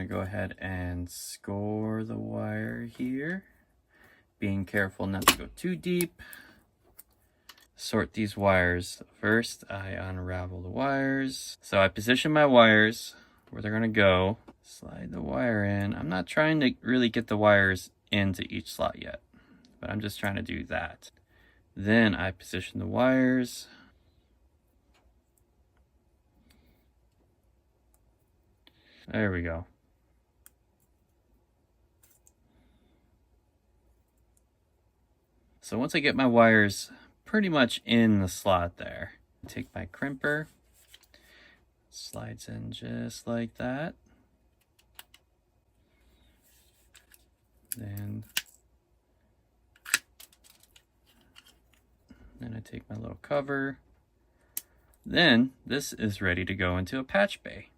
gonna go ahead and score the wire here, being careful not to go too deep. Sort these wires. First, I unravel the wires. So I position my wires where they're gonna go. Slide the wire in. I'm not trying to really get the wires into each slot yet, but I'm just trying to do that. Then I position the wires. There we go. So once I get my wires pretty much in the slot there, take my crimper, slides in just like that. Then I take my little cover. Then this is ready to go into a patch bay.